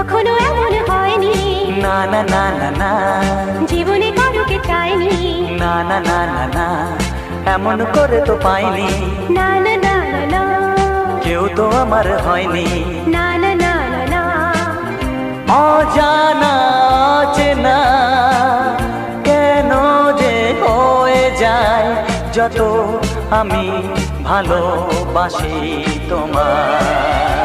কখনো এমন হয়নি, না না না না না, জীবনে কারোকে চাইনি, না না না না না, এমন করে তো পাইনি, না না না না না, কেউ তো আমার হয়নি। না না না না না, অজানা চেনা কেন যে হয়ে যায় যত আমি ভালোবাসি তোমায়।